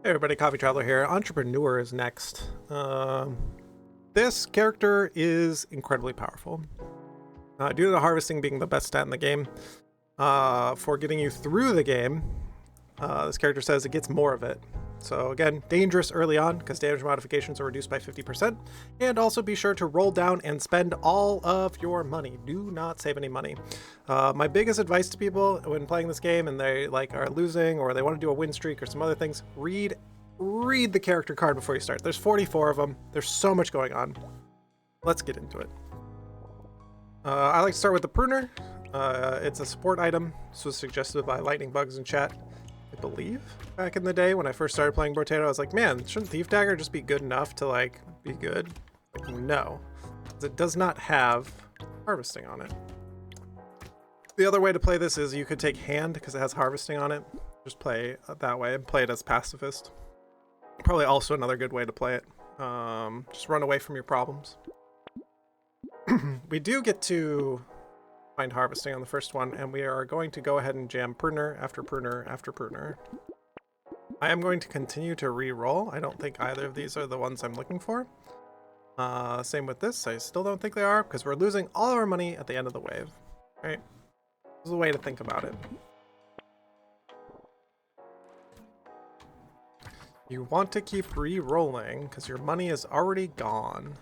Hey everybody, Coffee Traveler here. Entrepreneur is next. This character is incredibly powerful. Due to the harvesting being the best stat in the game, for getting you through the game, this character says it gets more of it. So again, dangerous early on because damage modifications are reduced by 50%. And also be sure to roll down and spend all of your money. Do not save any money. My biggest advice to people when playing this game and they are losing or they want to do a win streak or some other things, read the character card before you start. There's 44 of them. There's so much going on. Let's get into it. I like to start with the Pruner. It's a support item. This was suggested by Lightning Bugs in chat, I believe. Back in the day when I first started playing Brotato, I was like, man, shouldn't Thief Dagger just be good enough to be good? No, it does not have harvesting on it. The other way to play this is you could take Hand because it has harvesting on it. Just play that way and play it as pacifist. Probably also another good way to play it. Just run away from your problems. We do get to find harvesting on the first one, and we are going to go ahead and jam Pruner after Pruner after Pruner. I am going to continue to re-roll. I don't think either of these are the ones I'm looking for. Same with this. I still don't think they are, because we're losing all of our money at the end of the wave. Right? This is a way to think about it. You want to keep re-rolling, because your money is already gone.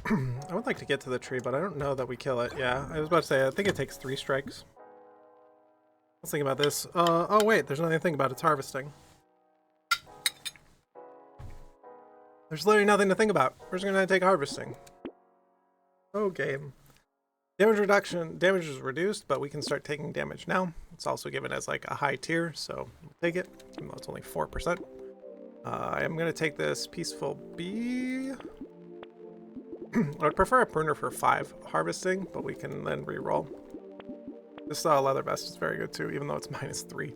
I would like to get to the tree, but I don't know that we kill it. Yeah, I was about to say, I think it takes 3 strikes. Let's think about this. Oh wait, there's another thing about its harvesting. There's literally nothing to think about. We're just gonna take harvesting. Oh, game. Damage reduction. Damage is reduced, but we can start taking damage now. It's also given as a high tier, so we'll take it, even though it's only 4%. I am gonna take this Peaceful Bee. I would prefer a Pruner for 5 harvesting, but we can then re-roll. This Leather Vest is very good too, even though it's -3.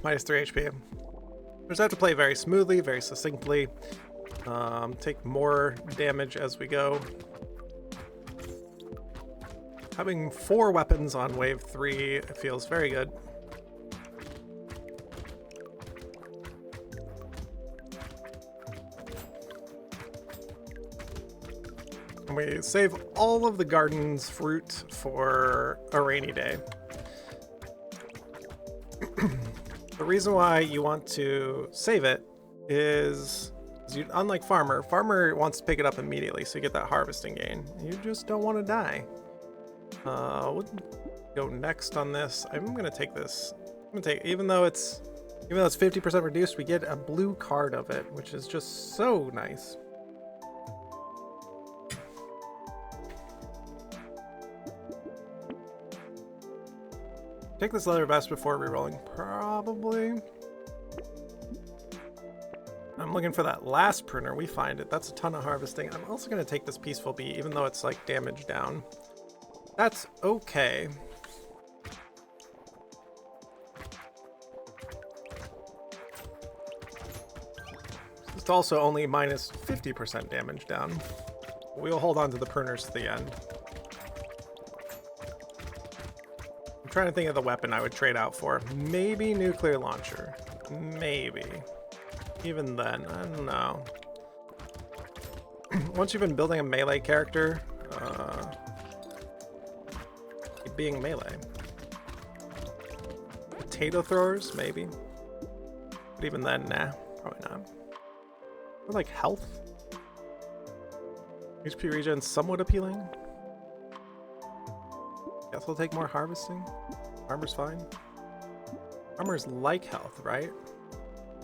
Minus 3 HP. We just have to play very smoothly, very succinctly. Take more damage as we go. Having 4 weapons on wave 3 feels very good. And we save all of the garden's fruit for a rainy day. The reason why you want to save it is unlike Farmer wants to pick it up immediately, so you get that harvesting gain. You just don't want to die. We'll go next on this. I'm gonna take this. Even though it's 50% reduced, we get a blue card of it, which is just so nice. Take this Leather Vest before rerolling, probably. I'm looking for that last Pruner. We find it. That's a ton of harvesting. I'm also going to take this Peaceful Bee, even though it's damage down. That's okay. It's also only minus 50% damage down. We'll hold on to the Pruners to the end. I'm trying to think of the weapon I would trade out for. Maybe Nuclear Launcher. Maybe. Even then, I don't know. Once you've been building a melee character, keep being melee. Potato throwers, maybe. But even then, nah, probably not. Or health? HP regen somewhat appealing. Guess we'll take more harvesting. Armor's fine. Armor's like health, right?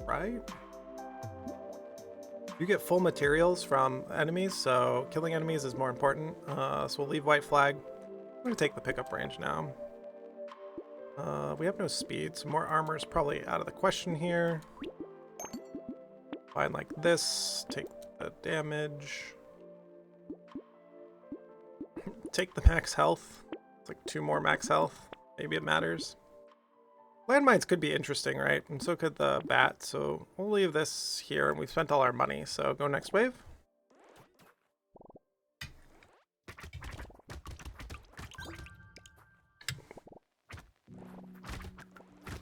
Right? You get full materials from enemies, so killing enemies is more important. So we'll leave White Flag. I'm going to take the pickup range now. We have no speed, so more armor is probably out of the question here. Fine like this. Take the damage. Take the max health. It's 2 more max health. Maybe it matters. Landmines could be interesting, right? And so could the bat. So we'll leave this here, and we've spent all our money. So go next wave.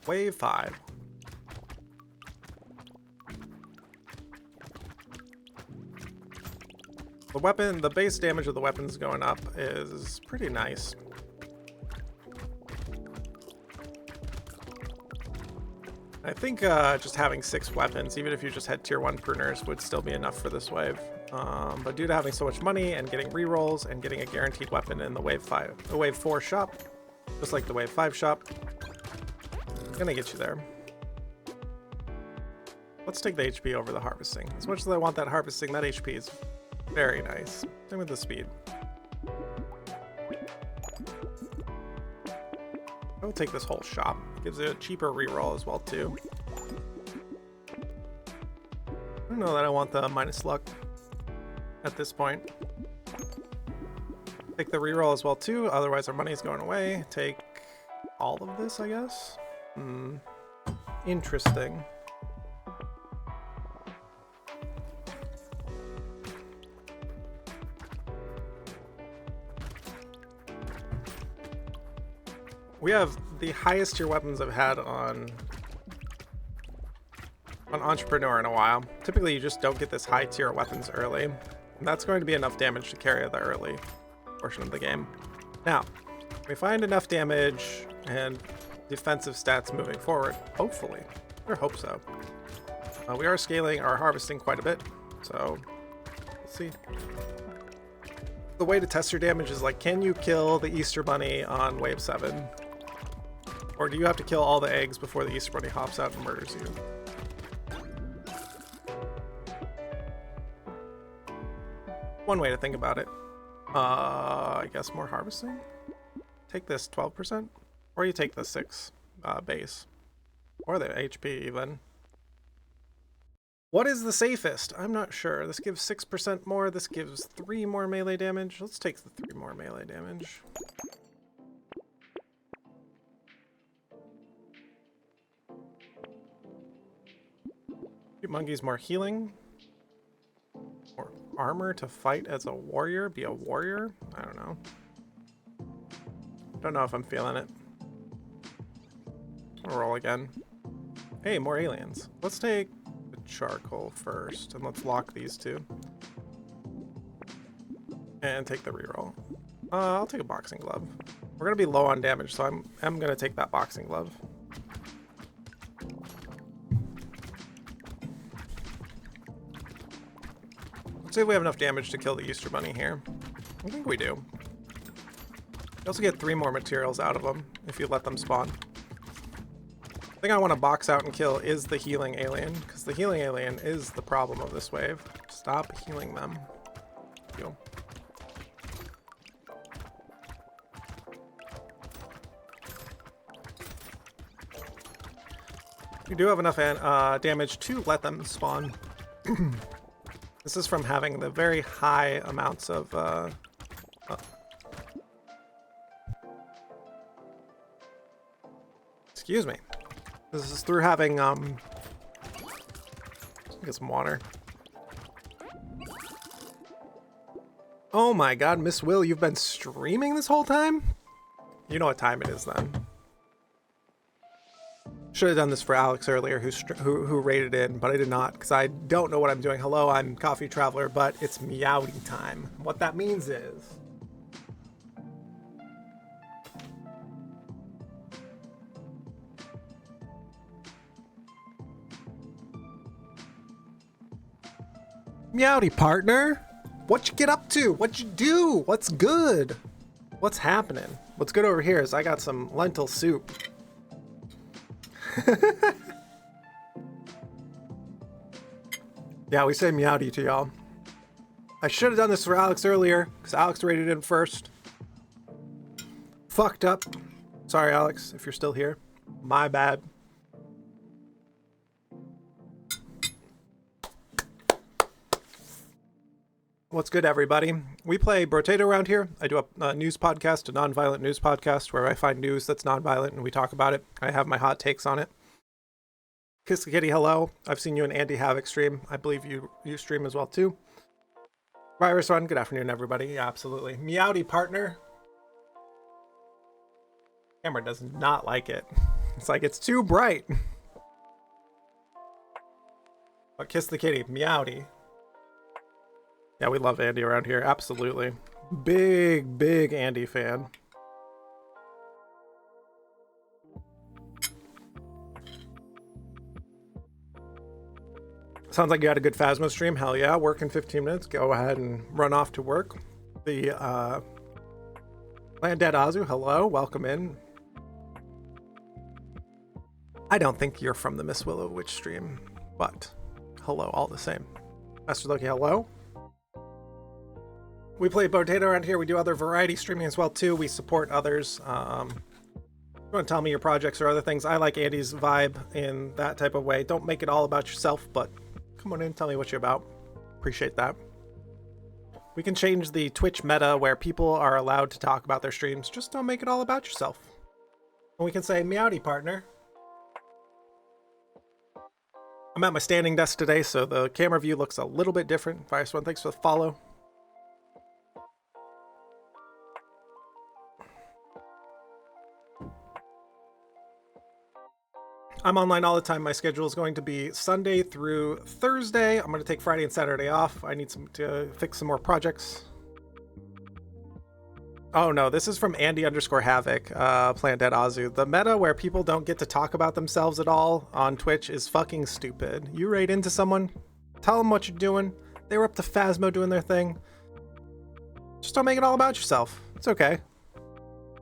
Wave 5. The weapon, the base damage of the weapons going up is pretty nice. I think just having 6 weapons, even if you just had tier 1 pruners, would still be enough for this wave. But due to having so much money and getting rerolls and getting a guaranteed weapon in the wave 4 shop, just like the wave 5 shop, it's gonna get you there. Let's take the HP over the harvesting. As much as I want that harvesting, that HP is very nice. Same with the speed. I'll take this whole shop. Gives it a cheaper reroll as well too. I don't know that I want the minus luck at this point. Take the reroll as well too, otherwise our money's going away. Take all of this, I guess. Interesting. We have the highest tier weapons I've had on Entrepreneur in a while. Typically you just don't get this high tier weapons early, and that's going to be enough damage to carry the early portion of the game. Now, we find enough damage and defensive stats moving forward, hopefully. I hope so. We are scaling our harvesting quite a bit, so we'll see. The way to test your damage is like, can you kill the Easter Bunny on wave 7? Or do you have to kill all the eggs before the Easter Bunny hops out and murders you? One way to think about it. I guess more harvesting? Take this 12%? Or you take the 6 base. Or the HP even. What is the safest? I'm not sure. This gives 6% more. This gives 3 more melee damage. Let's take the 3 more melee damage. Give monkeys more healing. More armor to fight as a warrior. Be a warrior? I don't know. Don't know if I'm feeling it. I'll roll again. Hey, more aliens. Let's take the charcoal first, and let's lock these two. And take the reroll. I'll take a boxing glove. We're gonna be low on damage, so I'm gonna take that boxing glove. Let's see if we have enough damage to kill the Easter Bunny here. I think we do. You also get 3 more materials out of them if you let them spawn. The thing I want to box out and kill is the healing alien, because the healing alien is the problem of this wave. Stop healing them. Heal. We do have enough damage to let them spawn. This is from having the very high amounts of excuse me. This is through having get some water. Oh my god, Miss Will, you've been streaming this whole time? You know what time it is then. Should have done this for Alex earlier, who rated in, but I did not, because I don't know what I'm doing. Hello, I'm Coffee Traveler, but it's meowing time. What that means is... Meowdy, partner! What you get up to? What you do? What's good? What's happening? What's good over here is I got some lentil soup. Yeah, we say meowdy to y'all. I should have done this for Alex earlier, because Alex rated in first. Fucked up. Sorry, Alex, if you're still here. My bad. What's good, everybody? We play Brotato around here. I do a news podcast, a non-violent news podcast, where I find news that's non-violent and we talk about it. I have my hot takes on it. Kiss the Kitty, hello. I've seen you and Andy Havoc stream. I believe you stream as well, too. Virus Run, good afternoon, everybody. Yeah, absolutely. Meowdy partner. Camera does not like it. It's like it's too bright. But Kiss the Kitty, Meowdy. Yeah, we love Andy around here. Absolutely. Big Andy fan. Sounds like you had a good Phasmo stream. Hell yeah. Work in 15 minutes. Go ahead and run off to work. The Land Dead Azu, hello. Welcome in. I don't think you're from the Miss Willow Witch stream, but hello all the same. Master Loki, hello. We play Brotato around here. We do other variety streaming as well too. We support others. You want to tell me your projects or other things? I like Andy's vibe in that type of way. Don't make it all about yourself, but come on in, tell me what you're about. Appreciate that. We can change the Twitch meta where people are allowed to talk about their streams. Just don't make it all about yourself. And we can say, Meowdy partner. I'm at my standing desk today, so the camera view looks a little bit different. Virus One, thanks for the follow. I'm online all the time. My schedule is going to be Sunday through Thursday. I'm going to take Friday and Saturday off. I need to fix some more projects. Oh no, this is from Andy_Havoc, Plant Dead Azu. The meta where people don't get to talk about themselves at all on Twitch is fucking stupid. You raid into someone, tell them what you're doing. They were up to Phasmo doing their thing. Just don't make it all about yourself. It's okay.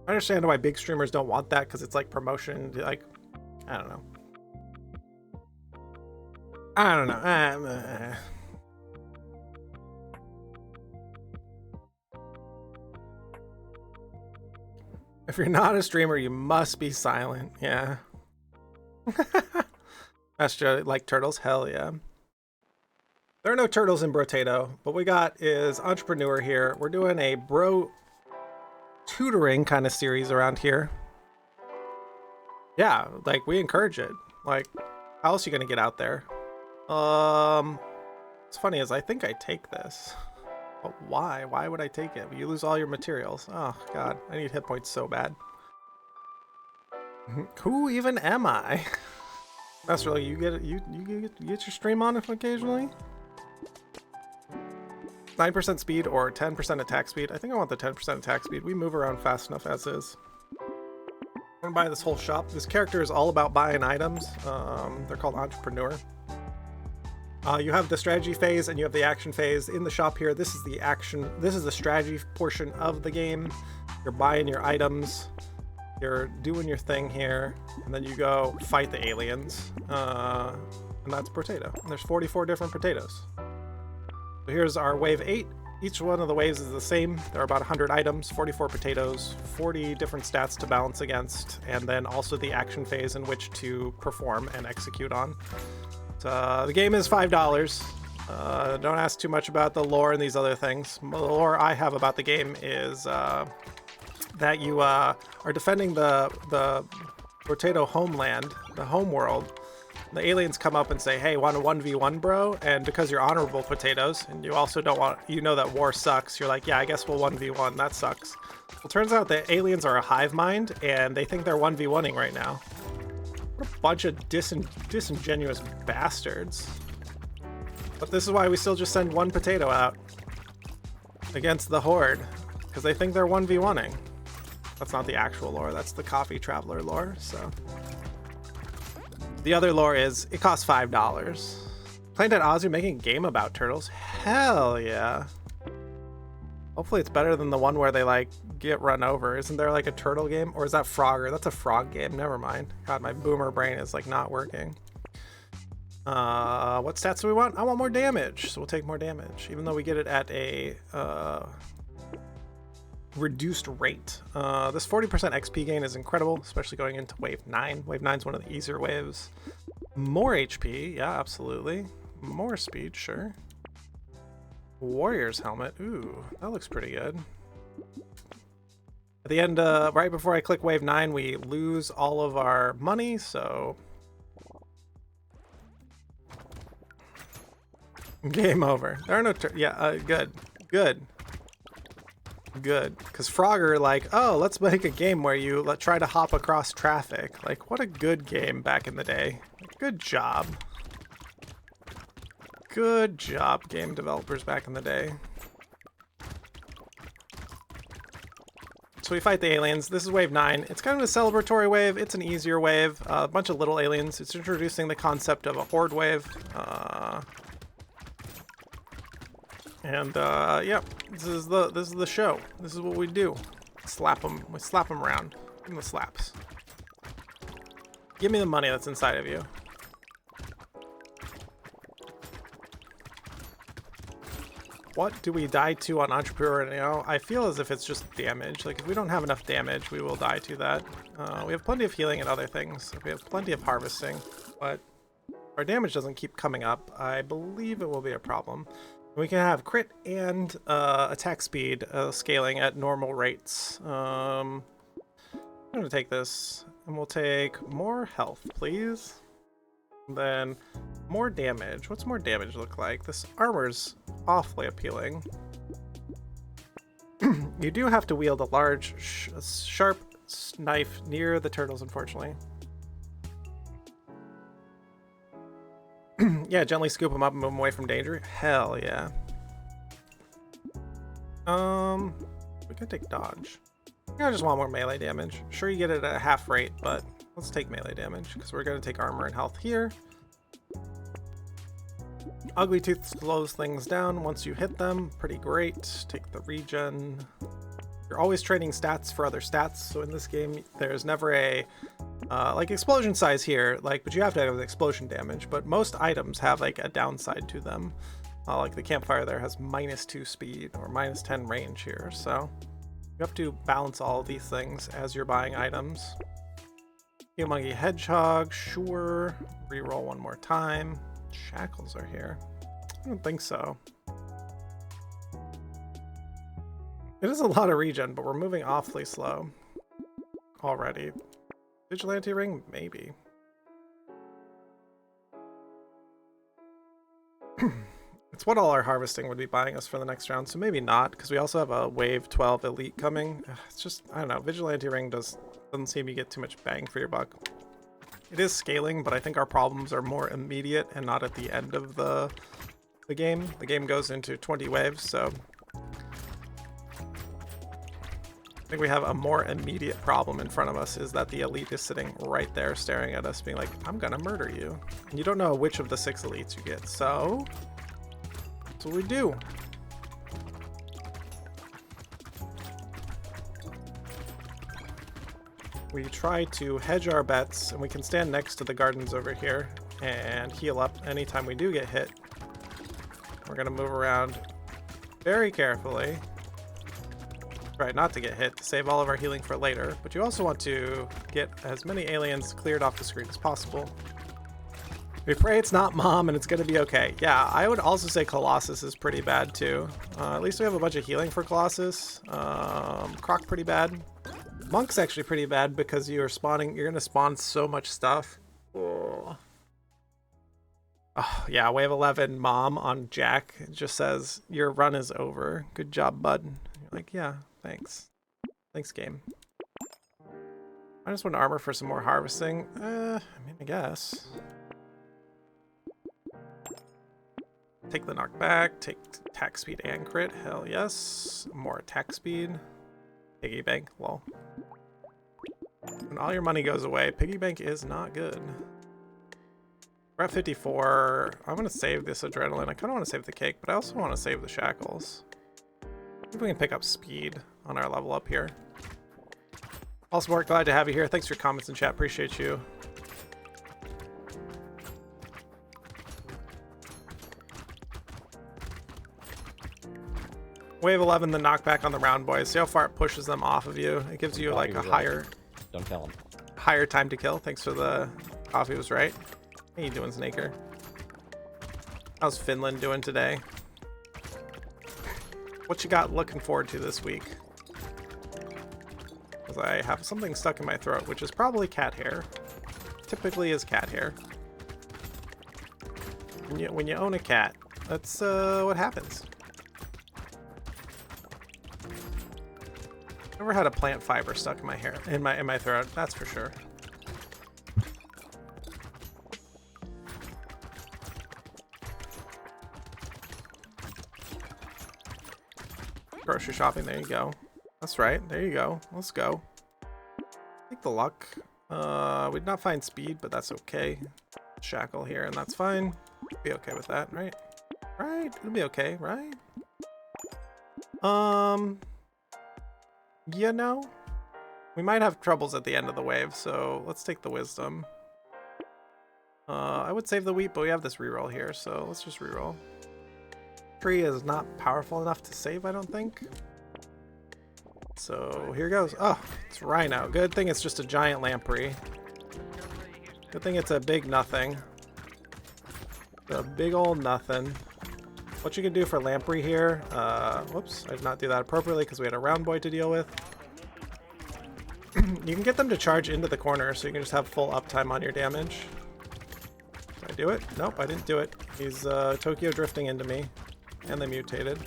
I understand why big streamers don't want that because it's like promotion, like, I don't know. If you're not a streamer, you must be silent. Yeah. Astro, like turtles? Hell yeah. There are no turtles in Brotato. What we got is Entreprenuer here. We're doing a Brotutoring kind of series around here. Yeah, like we encourage it. Like, how else are you gonna get out there? What's funny is I think I take this. But why? Why would I take it? You lose all your materials. Oh god, I need hit points so bad. Who even am I? That's really you get your stream on occasionally. 9% speed or 10% attack speed. I think I want the 10% attack speed. We move around fast enough as is. I'm gonna buy this whole shop. This character is all about buying items. They're called Entreprenuer. You have the strategy phase and you have the action phase in the shop here. This is the action. This is the strategy portion of the game. You're buying your items. You're doing your thing here, and then you go fight the aliens. And that's Brotato. And there's 44 different potatoes. So here's our wave 8. Each one of the waves is the same. There are about 100 items, 44 potatoes, 40 different stats to balance against, and then also the action phase in which to perform and execute on. The game is $5. Don't ask too much about the lore and these other things. The lore I have about the game is that you are defending the Brotato homeland, the home world. The aliens come up and say, hey, want a 1v1, bro? And because you're honorable potatoes, and you also don't want, you know that war sucks, you're like, yeah, I guess we'll 1v1, that sucks. Well, turns out that aliens are a hive mind, and they think they're 1v1ing right now. What a bunch of disingenuous bastards. But this is why we still just send one potato out against the horde, because they think they're 1v1ing. That's not the actual lore, that's the Coffee Traveler lore, so. The other lore is, it costs $5. Playing at Azu making a game about turtles? Hell yeah. Hopefully it's better than the one where they like get run over. Isn't there like a turtle game? Or is that Frogger? That's a frog game, never mind. God, my boomer brain is like not working. What stats do we want? I want more damage, so we'll take more damage. Even though we get it at a reduced rate. This 40% XP gain is incredible, especially going into wave 9. Wave 9 is one of the easier waves. More HP, yeah, absolutely. More speed, sure. Warrior's helmet. Ooh, that looks pretty good. At the end, right before I click wave 9, we lose all of our money, so game over. There are no good. Because Frogger, like, oh, let's make a game where you try to hop across traffic. Like, what a good game back in the day. Good job. Good job, game developers back in the day. So we fight the aliens. This is wave 9. It's kind of a celebratory wave. It's an easier wave. A bunch of little aliens. It's introducing the concept of a horde wave. Yep, this is the show. This is what we do. Slap them. We slap them around. Give them the slaps. Give me the money that's inside of you. What do we die to on Entrepreneur now? I feel as if it's just damage. Like, if we don't have enough damage, we will die to that. We have plenty of healing and other things. We have plenty of harvesting, but our damage doesn't keep coming up. I believe it will be a problem. We can have crit and attack speed scaling at normal rates. I'm going to take this, and we'll take more health, please. And then more damage. What's more damage look like? This armor's awfully appealing. You do have to wield a large, sharp knife near the turtles, unfortunately. Yeah, gently scoop them up and move them away from danger. Hell yeah. We can take dodge. I just want more melee damage. Sure, you get it at a half rate, but let's take melee damage because we're going to take armor and health here. Ugly Tooth slows things down once you hit them. Pretty great. Take the regen. You're always trading stats for other stats, so in this game there's never a like explosion size here, like, but you have to have explosion damage, but most items have like a downside to them. Like the campfire there has -2 speed or -10 range here, so you have to balance all of these things as you're buying items. Monkey Hedgehog, sure. Reroll one more time. Shackles are here. I don't think so. It is a lot of regen, but we're moving awfully slow already. Vigilante ring? Maybe. It's what all our harvesting would be buying us for the next round, so maybe not, because we also have a wave 12 elite coming. It's just, I don't know, Vigilante ring doesn't seem you get too much bang for your buck. It is scaling, but I think our problems are more immediate and not at the end of the game. The game goes into 20 waves, so I think we have a more immediate problem in front of us, is that the elite is sitting right there staring at us being like, I'm gonna murder you. And you don't know which of the 6 elites you get, so that's what we do. We try to hedge our bets, and we can stand next to the gardens over here and heal up anytime we do get hit. We're gonna move around very carefully. Try not to get hit to save all of our healing for later, but you also want to get as many aliens cleared off the screen as possible. We pray it's not Mom and it's gonna be okay. Yeah, I would also say Colossus is pretty bad too. At least we have a bunch of healing for Colossus. Croc pretty bad. Monk's actually pretty bad because you're gonna spawn so much stuff. Oh, yeah, wave 11 Mom on Jack. It just says, your run is over. Good job, bud. You're like, yeah, thanks. Thanks, game. I just want armor for some more harvesting. I mean, I guess. Take the knockback, take attack speed and crit. Hell yes. More attack speed. Piggy bank, lol. When all your money goes away, piggy bank is not good. We're at 54. I'm going to save this adrenaline. I kind of want to save the cake, but I also want to save the shackles. Maybe we can pick up speed on our level up here. Also, Mark, glad to have you here. Thanks for your comments in chat. Appreciate you. Wave 11, the knockback on the round boys. See how far it pushes them off of you. It gives you like a higher... Don't tell him. Higher time to kill. Thanks for the coffee was right. How you doing, Snaker? How's Finland doing today? What you got looking forward to this week? Because I have something stuck in my throat, which is probably cat hair. Typically is cat hair. When you own a cat, that's what happens. Never had a plant fiber stuck in my hair, in my throat, that's for sure. Grocery shopping, there you go. That's right, there you go. Let's go. Take the luck. We did not find speed, but that's okay. Shackle here, and that's fine. Be okay with that, right? Right? It'll be okay, right? You know, we might have troubles at the end of the wave, so let's take the wisdom. I would save the wheat, but we have this reroll here, so let's just reroll. Tree is not powerful enough to save, I don't think. So here goes. Oh, it's Rhino. Good thing it's just a giant lamprey. Good thing it's a big nothing. A big old nothing. What you can do for lamprey here, whoops, I did not do that appropriately because we had a round boy to deal with. You can get them to charge into the corner so you can just have full uptime on your damage. Did I do it? Nope, I didn't do it. He's Tokyo drifting into me, and they mutated.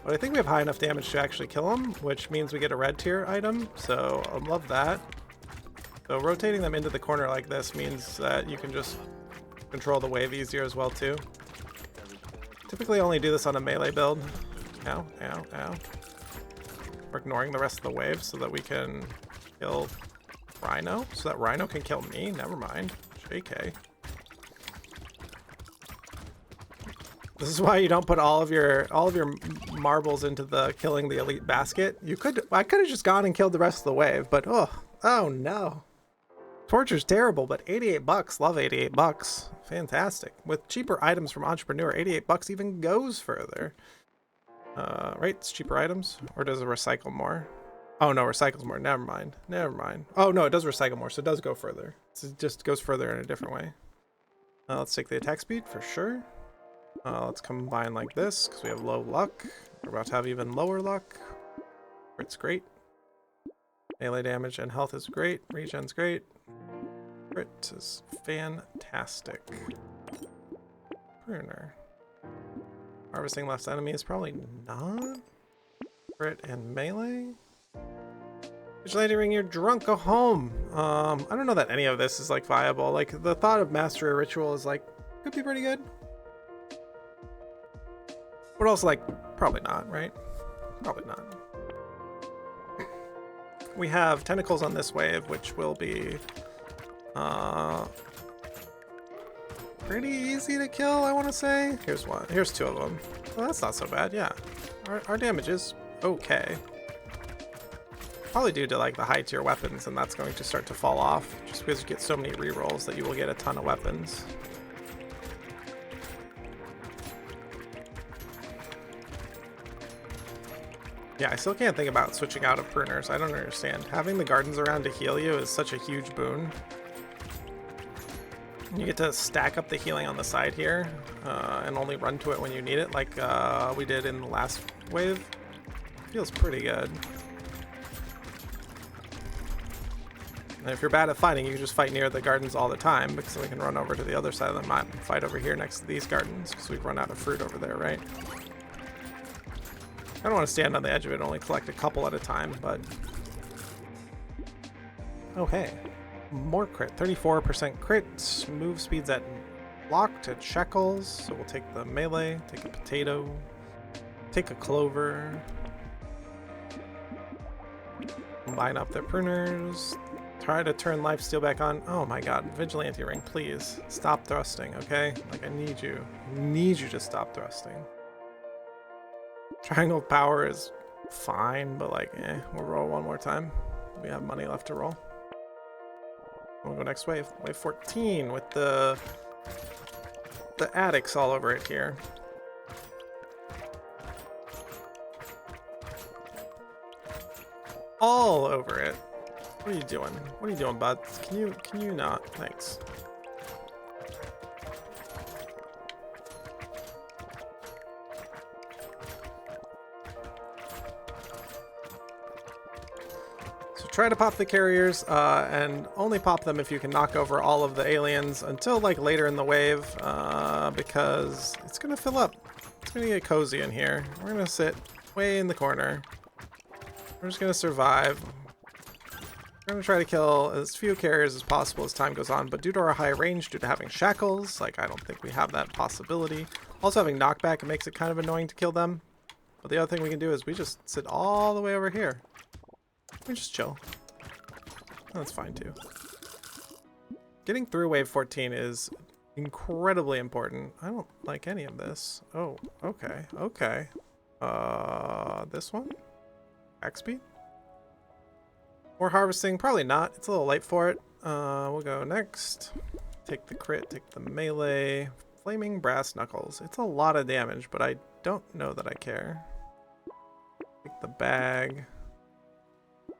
But I think we have high enough damage to actually kill him, which means we get a red tier item, so I love that. So rotating them into the corner like this means that you can just control the wave easier as well too. Typically only do this on a melee build. Ow, ow, ow. We're ignoring the rest of the wave so that we can kill Rhino. So that Rhino can kill me? Never mind. JK. This is why you don't put all of your marbles into the killing the elite basket. I could have just gone and killed the rest of the wave, but oh no. Torture's terrible, but 88 bucks. Love 88 bucks. Fantastic. With cheaper items from Entreprenuer, 88 bucks even goes further. Right? It's cheaper items? Or does it recycle more? Oh no, recycles more. Never mind. Never mind. Oh no, it does recycle more, so it does go further. It just goes further in a different way. Let's take the attack speed for sure. Let's combine like this, because we have low luck. We're about to have even lower luck. It's great. Melee damage and health is great. Regen's great. Crit is fantastic. Pruner. Harvesting left enemy is probably not. Crit and melee. Vigilante ring, you're drunk, go home. I don't know that any of this is like viable. Like the thought of master a ritual is like, could be pretty good. But also like, probably not, right? Probably not. We have tentacles on this wave, which will be pretty easy to kill, I want to say. Here's one. Here's two of them. Well, that's not so bad, yeah. Our damage is okay. Probably due to like the high tier weapons, and that's going to start to fall off just because you get so many rerolls that you will get a ton of weapons. Yeah, I still can't think about switching out of pruners. I don't understand. Having the gardens around to heal you is such a huge boon. You get to stack up the healing on the side here and only run to it when you need it, like we did in the last wave. Feels pretty good. And if you're bad at fighting, you can just fight near the gardens all the time, because then we can run over to the other side of the map and fight over here next to these gardens, because we've run out of fruit over there, right? I don't want to stand on the edge of it, only collect a couple at a time, but... Oh, hey. More crit. 34% crit. Move speeds at locked at shekels. So we'll take the melee, take a potato, take a clover. Combine up the pruners. Try to turn lifesteal back on. Oh my god. Vigilante ring, please. Stop thrusting, okay? Like, I need you. I need you to stop thrusting. Triangle of power is fine, but like, we'll roll one more time. We have money left to roll. We'll go next wave. Wave 14 with the addicts all over it here. All over it. What are you doing? What are you doing, bud? Can you not? Thanks. try to pop the carriers, and only pop them if you can knock over all of the aliens until like later in the wave, because it's gonna fill up. It's gonna get cozy in here. We're gonna sit way in the corner. We're just gonna survive. We're gonna try to kill as few carriers as possible as time goes on, but due to our high range, due to having shackles, like I don't think we have that possibility. Also having knockback, it makes it kind of annoying to kill them. But the other thing we can do is we just sit all the way over here. We just chill. That's fine too. Getting through wave 14 is incredibly important. I don't like any of this. Oh, okay, okay. This one? Back speed? More harvesting? Probably not. It's a little late for it. We'll go next. Take the crit, take the melee. Flaming brass knuckles. It's a lot of damage, but I don't know that I care. Take the bag.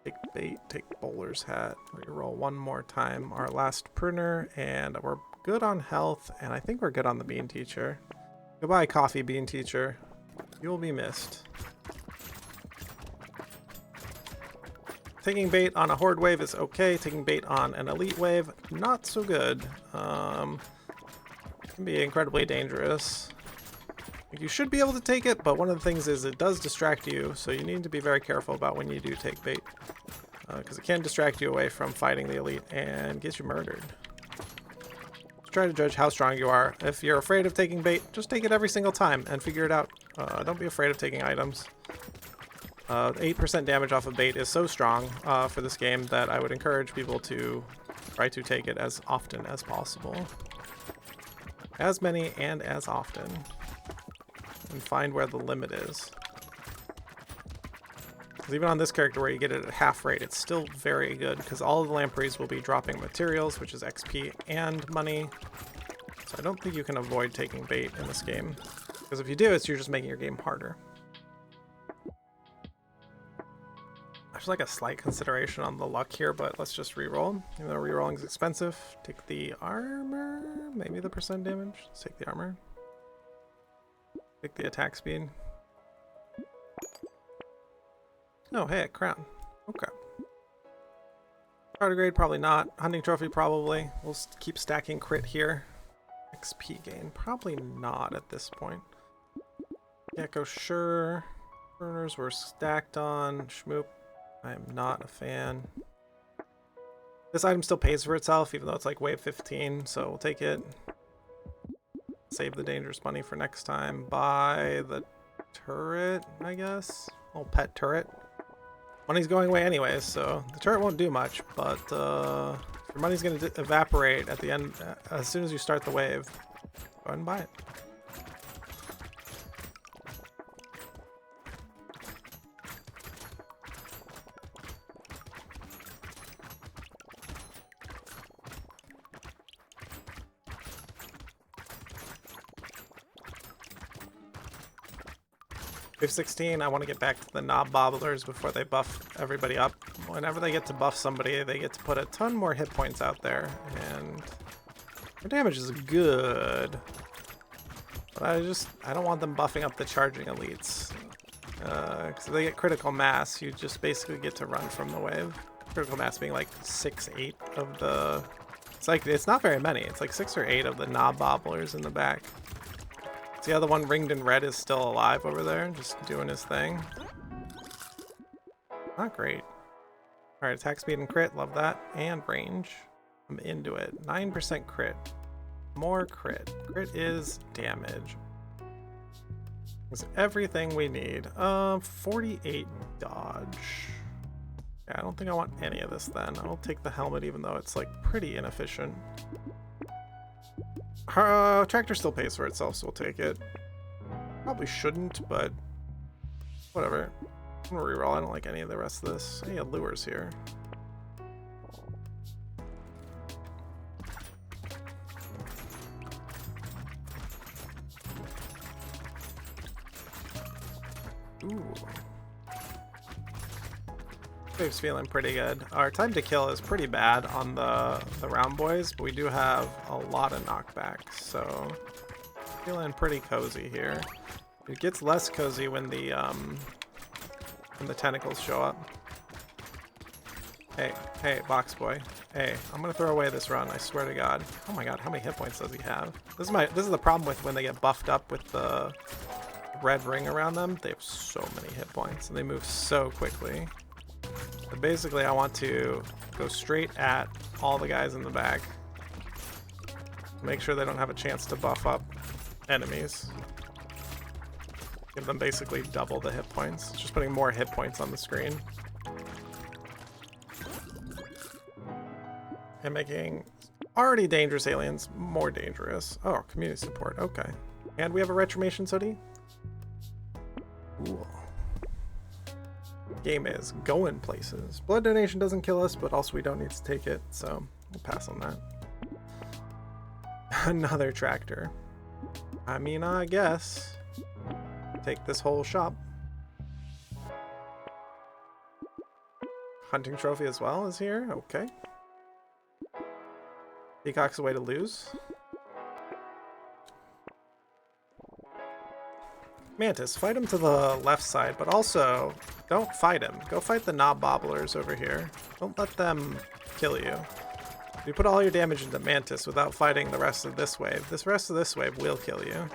Take bait, take bowler's hat. Reroll one more time. Our last pruner, and we're good on health, and I think we're good on the bean teacher. Goodbye, coffee bean teacher. You'll be missed. Taking bait on a horde wave is okay. Taking bait on an elite wave, not so good. Can be incredibly dangerous. You should be able to take it, but one of the things is it does distract you, so you need to be very careful about when you do take bait. Because it can distract you away from fighting the elite and get you murdered. Try to judge how strong you are. If you're afraid of taking bait, just take it every single time and figure it out. Don't be afraid of taking items. 8% damage off of bait is so strong for this game that I would encourage people to try to take it as often as possible. As many and as often. And find where the limit is. Because even on this character where you get it at half rate, it's still very good because all of the lampreys will be dropping materials, which is XP and money. So I don't think you can avoid taking bait in this game. Because if you do, you're just making your game harder. There's like a slight consideration on the luck here, but let's just reroll. Even though rerolling is expensive, take the armor, maybe the percent damage. Let's take the armor. Take the attack speed. Oh, hey, a crown. Okay. Tardigrade, probably not. Hunting trophy, probably. We'll keep stacking crit here. XP gain, probably not at this point. Gecko, sure. Burners were stacked on. Schmoop. I am not a fan. This item still pays for itself, even though it's like wave 15, so we'll take it. Save the dangerous money for next time. Buy the turret, I guess. Little pet turret. Money's going away anyways, so the turret won't do much, but your money's going to evaporate at the end as soon as you start the wave. Go ahead and buy it. Wave 16, I want to get back to the knob bobblers before they buff everybody up. Whenever they get to buff somebody, they get to put a ton more hit points out there, and their damage is good. But I don't want them buffing up the charging elites. Because if they get critical mass, you just basically get to run from the wave. Critical mass being like 6, 8 of the... It's not very many. It's like 6 or 8 of the knob bobblers in the back. The other one ringed in red is still alive over there, just doing his thing. Not great. Alright, attack speed and crit, love that. And range. I'm into it. 9% crit. More crit. Crit is damage. It's everything we need. 48 dodge. Yeah, I don't think I want any of this then. I'll take the helmet even though it's like pretty inefficient. Tractor still pays for itself, so we'll take it. Probably shouldn't, but whatever. I'm gonna reroll. I don't like any of the rest of this. Any lures here? Ooh. Wave's feeling pretty good. Our time to kill is pretty bad on the round boys, but we do have a lot of knockbacks, so feeling pretty cozy here. It gets less cozy when the tentacles show up. Hey, hey, box boy. Hey, I'm gonna throw away this run, I swear to God. Oh my God, how many hit points does he have? This is the problem with when they get buffed up with the red ring around them. They have so many hit points and they move so quickly. But basically I want to go straight at all the guys in the back. Make sure they don't have a chance to buff up enemies. Give them basically double the hit points. It's just putting more hit points on the screen. And making already dangerous aliens more dangerous. Oh, community support. Okay. And we have a Retromation Sooty. Cool. Game is going places. Blood donation doesn't kill us, but also we don't need to take it, so we'll pass on that. Another tractor. I mean, I guess. Take this whole shop. Hunting trophy as well is here. Okay. Peacock's a way to lose. Mantis, fight him to the left side, but also don't fight him. Go fight the knob bobblers over here. Don't let them kill you. You put all your damage into Mantis without fighting the rest of this wave. This rest of this wave will kill you.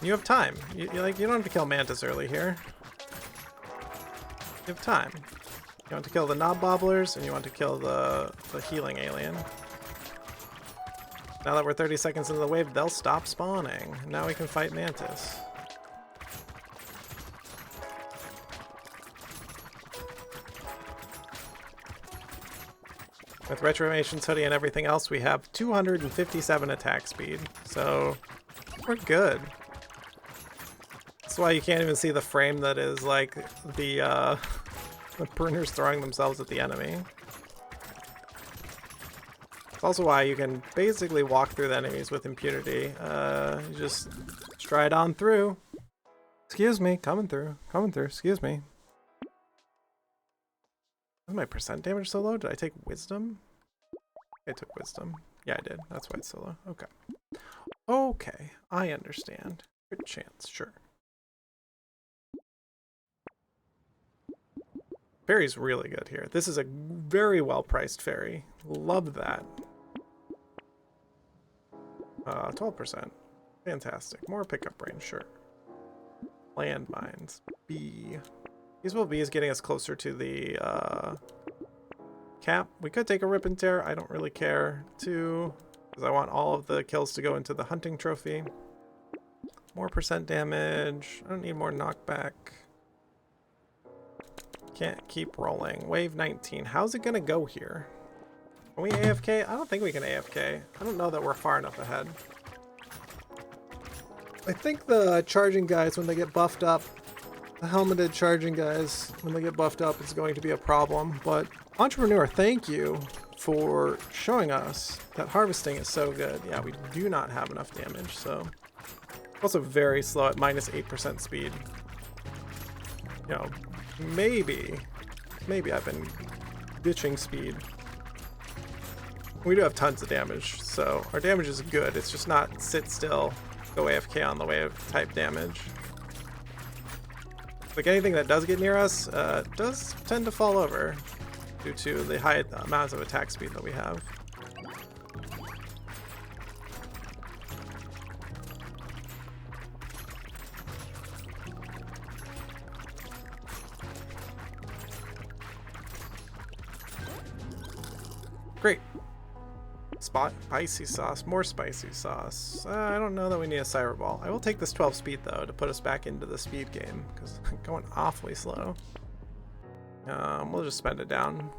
You have time. You don't have to kill Mantis early here. You have time. You want to kill the knob bobblers and you want to kill the healing alien. Now that we're 30 seconds into the wave, they'll stop spawning. Now we can fight Mantis. With Retromation Hoodie and everything else, we have 257 attack speed, so we're good. That's why you can't even see the frame that is like the Pruners throwing themselves at the enemy. It's also why you can basically walk through the enemies with impunity. You just stride on through. Excuse me, coming through, excuse me. Is my percent damage so low? Did I take wisdom? I took wisdom. Yeah, I did. That's why it's so low. Okay. Okay, I understand. Good chance, sure. Fairy's really good here. This is a very well-priced fairy. Love that. 12%. Fantastic. More pickup range, sure. Landmines. B. Useful B is getting us closer to the cap. We could take a rip and tear. I don't really care to, because I want all of the kills to go into the hunting trophy. More percent damage. I don't need more knockback. Can't keep rolling. Wave 19. How's it gonna go here? Can we AFK? I don't think we can AFK. I don't know that we're far enough ahead. I think the charging guys, when they get buffed up, the helmeted charging guys, when they get buffed up, it's going to be a problem. But Entrepreneur, thank you for showing us that harvesting is so good. Yeah, we do not have enough damage, so. Also very slow at minus 8% speed. You know, maybe I've been ditching speed. We do have tons of damage, so our damage is good. It's just not sit still, go AFK on the wave type damage. Like anything that does get near us does tend to fall over due to the high amounts of attack speed that we have. Great. Spicy sauce, more spicy sauce. I don't know that we need a Cyber Ball. I will take this 12 speed though to put us back into the speed game because I'm going awfully slow. We'll just spend it down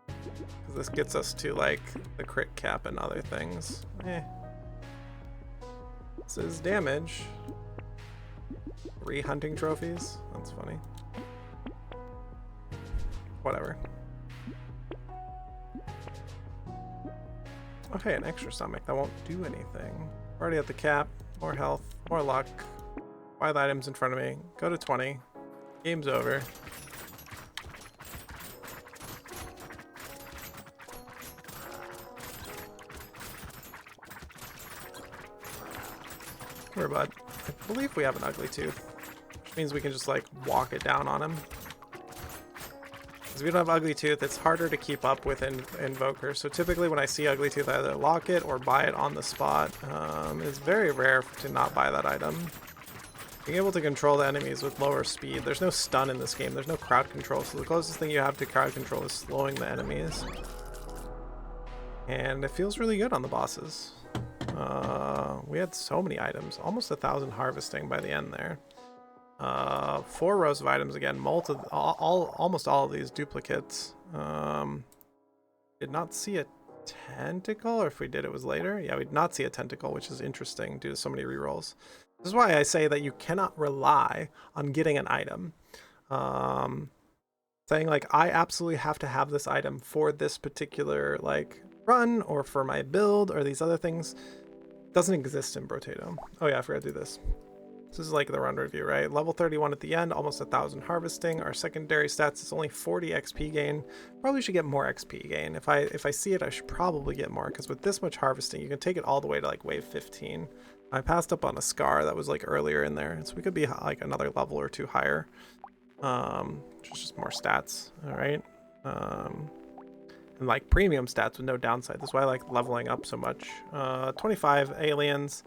because this gets us to like the crit cap and other things. This is damage. 3 hunting trophies. That's funny. Whatever. Okay, an extra stomach. That won't do anything. Already at the cap. More health. More luck. 5 items in front of me. Go to 20. Game's over. Come here, bud. I believe we have an ugly tooth, which means we can just like walk it down on him. Because we don't have Ugly Tooth, it's harder to keep up with Invoker. So typically when I see Ugly Tooth, I either lock it or buy it on the spot. It's very rare to not buy that item. Being able to control the enemies with lower speed. There's no stun in this game. There's no crowd control. So the closest thing you have to crowd control is slowing the enemies. And it feels really good on the bosses. We had so many items. Almost 1,000 harvesting by the end there. 4 rows of items again. Almost all of these duplicates. Did not see a tentacle, or if we did, it was later. Yeah, we did not see a tentacle, which is interesting due to so many rerolls. This is why I say that you cannot rely on getting an item. Saying like, I absolutely have to have this item for this particular like run or for my build or these other things doesn't exist in Brotato. Oh yeah, I forgot to do this. This is like the run review, right? Level 31 at the end, almost 1,000 harvesting. Our secondary stats is only 40 XP gain. Probably should get more XP gain. If I see it, I should probably get more, because with this much harvesting, you can take it all the way to like wave 15. I passed up on a scar that was like earlier in there, so we could be like another level or 2 higher. Just more stats, all right? And like premium stats with no downside. That's why I like leveling up so much. 25 aliens.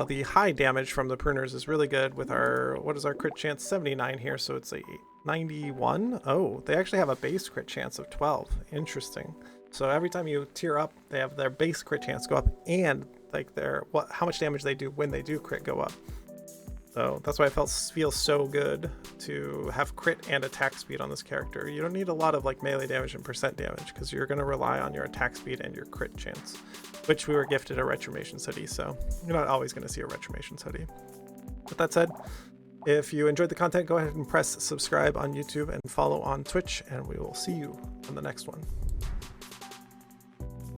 The high damage from the pruners is really good with our, what is our crit chance? 79 here, so it's a 91. Oh, they actually have a base crit chance of 12. Interesting. So every time you tier up, they have their base crit chance go up, and like their how much damage they do when they do crit go up. So that's why it feels so good to have crit and attack speed on this character. You don't need a lot of like melee damage and percent damage, because you're going to rely on your attack speed and your crit chance, which we were gifted a Retromation hoodie, so you're not always going to see a Retromation hoodie. With that said, if you enjoyed the content, go ahead and press subscribe on YouTube and follow on Twitch, and we will see you on the next one.